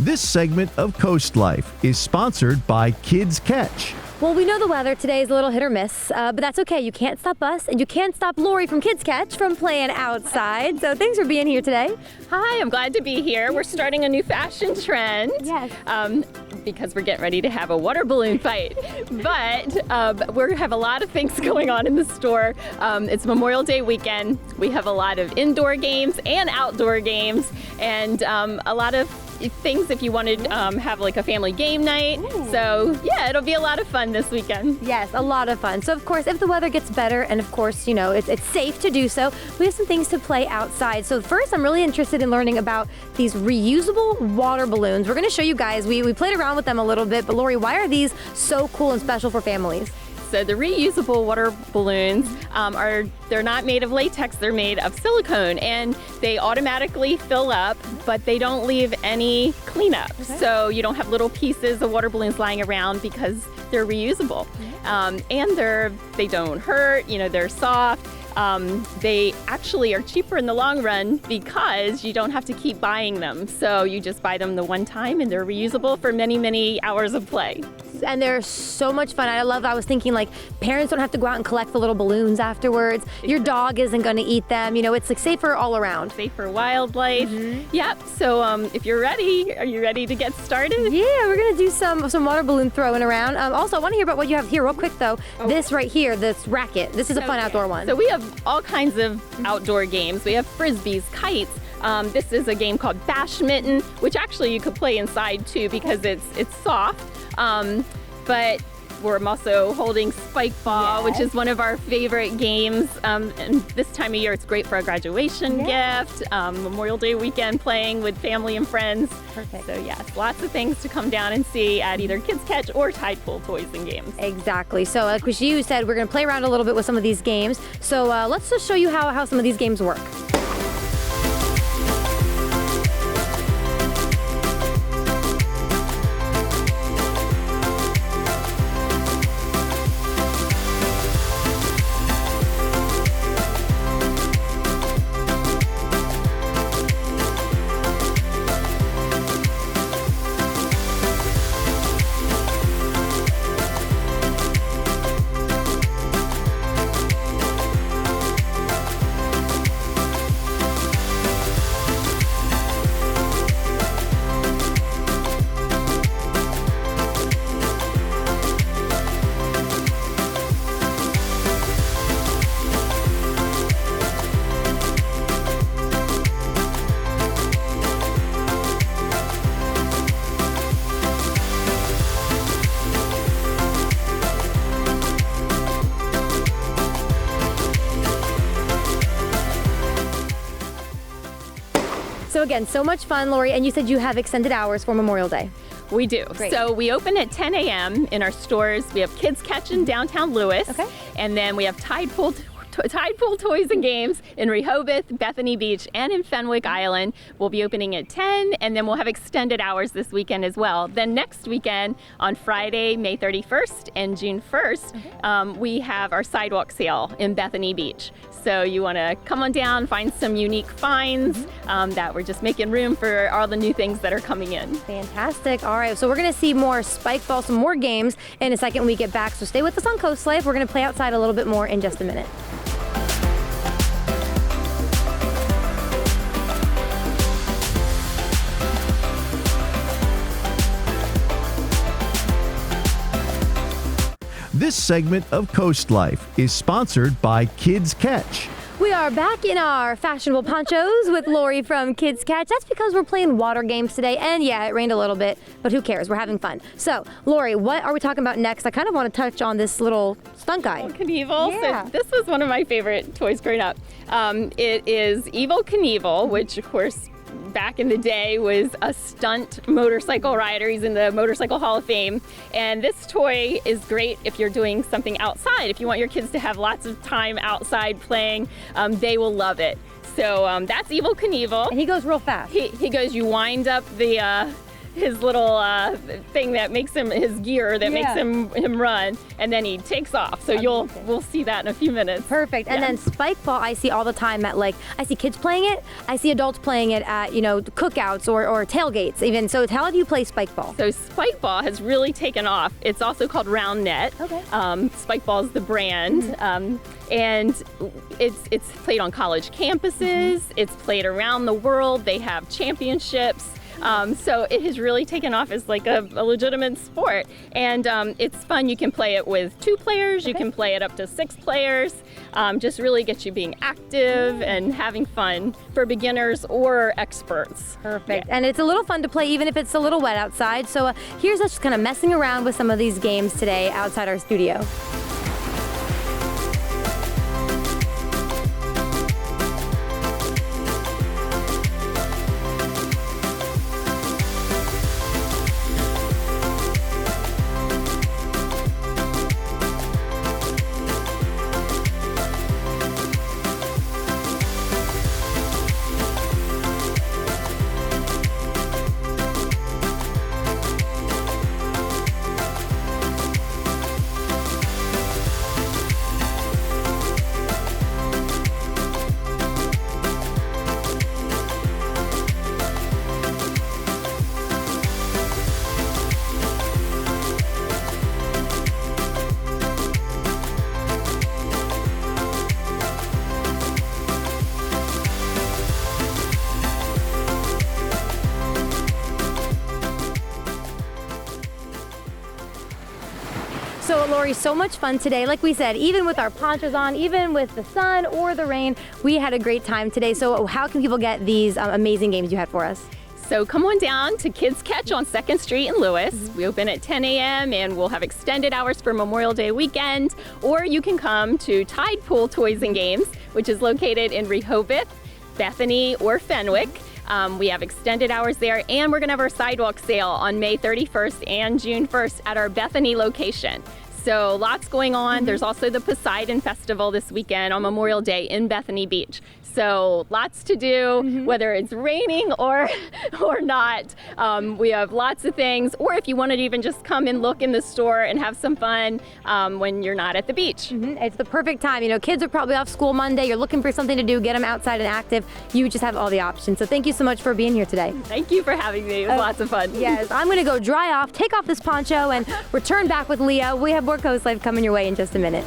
This segment of Coast Life is sponsored by Kids Ketch. Well, we know the weather today is a little hit or miss, but that's okay. You can't stop us, and you can't stop Lori from Kids Ketch from playing outside. So thanks for being here today. Hi, I'm glad to be here. We're starting a new fashion trend. Yes. Because we're getting ready to have a water balloon fight. But we have a lot of things going on in the store. It's Memorial Day weekend. We have a lot of indoor games and outdoor games, and a lot of things if you want to have like a family game night. Ooh. So yeah, it'll be a lot of fun this weekend. Yes, a lot of fun. So of course, if the weather gets better, and of course, you know, it's safe to do so, we have some things to play outside. So first, I'm really interested in learning about these reusable water balloons. We're going to show you guys. We played around with them a little bit, but Lori, why are these so cool and special for families? So the reusable water balloons they're not made of latex, they're made of silicone, and they automatically fill up, but they don't leave any cleanup. Okay. So you don't have little pieces of water balloons lying around because they're reusable. And they don't hurt, you know, they're soft. They actually are cheaper in the long run because you don't have to keep buying them. So you just buy them the one time and they're reusable for many, many hours of play. And they're so much fun. I was thinking like parents don't have to go out and collect the little balloons afterwards. Your dog isn't going to eat them. You know, it's like safer all around. Safe for wildlife. Yep. So if you're ready, are you ready to get started? Yeah, we're going to do some water balloon throwing around. Also, I want to hear about what you have here real quick though. Oh. This right here, this racket. This is a fun outdoor one. So we have all kinds of outdoor games. We have frisbees, kites. This is a game called Bashmitten, which actually you could play inside too because it's soft. But we're also holding spike ball, which is one of our favorite games. And this time of year, it's great for a graduation gift, Memorial Day weekend playing with family and friends. Perfect. So yes, lots of things to come down and see at either Kids Ketch or Tide Pool Toys and Games. Exactly. So like you said, we're going to play around a little bit with some of these games. So let's just show you how some of these games work. So again, so much fun, Lori, and you said you have extended hours for Memorial Day. We do. Great. So we open at 10 a.m. in our stores. We have Kids Ketch in downtown Lewis. Okay. And then we have Tide Pool Toys and Games in Rehoboth, Bethany Beach, and in Fenwick Island. We'll be opening at 10, and then we'll have extended hours this weekend as well. Then next weekend, on Friday, May 31st and June 1st, we have our sidewalk sale in Bethany Beach. So you want to come on down, find some unique finds that we're just making room for all the new things that are coming in. Fantastic. All right, so we're going to see more spike ball, some more games in a second when we get back. So stay with us on Coast Life. We're going to play outside a little bit more in just a minute. This segment of Coast Life is sponsored by Kids Ketch. We are back in our fashionable ponchos with Lori from Kids Ketch. That's because we're playing water games today, and yeah, it rained a little bit, but who cares? We're having fun. So, Lori, what are we talking about next? I kind of want to touch on this little stunt guy. Knievel. Yeah. So this was one of my favorite toys growing up. It is Evel Knievel, which of course back in the day was a stunt motorcycle rider. He's in the Motorcycle Hall of Fame. And this toy is great if you're doing something outside. If you want your kids to have lots of time outside playing, they will love it. So that's Evel Knievel. And he goes real fast. He goes, you wind up the his little thing that makes him, his gear that makes him run, and then he takes off. So we'll see that in a few minutes. Perfect. And then spike ball, I see all the time at I see kids playing it. I see adults playing it at cookouts or tailgates even. So how do you play spike ball? So spike ball has really taken off. It's also called round net. Okay. Spike ball is the brand. And it's played on college campuses. It's played around the world. They have championships. So it has really taken off as like a legitimate sport. And it's fun. You can play it with 2 players. You can play it up to 6 players. Just really gets you being active and having fun for beginners or experts. Perfect. And it's a little fun to play even if it's a little wet outside. So here's us just kind of messing around with some of these games today outside our studio. So Lori, so much fun today. Like we said, even with our ponchos on, even with the sun or the rain, we had a great time today. So how can people get these amazing games you had for us? So come on down to Kids Ketch on 2nd Street in Lewis. We open at 10 a.m. and we'll have extended hours for Memorial Day weekend. Or you can come to Tide Pool Toys and Games, which is located in Rehoboth, Bethany, or Fenwick. We have extended hours there, and we're gonna have our sidewalk sale on May 31st and June 1st at our Bethany location. So lots going on. There's also the Poseidon Festival this weekend on Memorial Day in Bethany Beach. So lots to do, whether it's raining or not. We have lots of things. Or if you wanted to even just come and look in the store and have some fun when you're not at the beach. It's the perfect time. You know, kids are probably off school Monday. You're looking for something to do, get them outside and active. You just have all the options. So thank you so much for being here today. Thank you for having me. It was lots of fun. Yes, I'm going to go dry off, take off this poncho, and return back with Leah. We have more Coast Life coming your way in just a minute.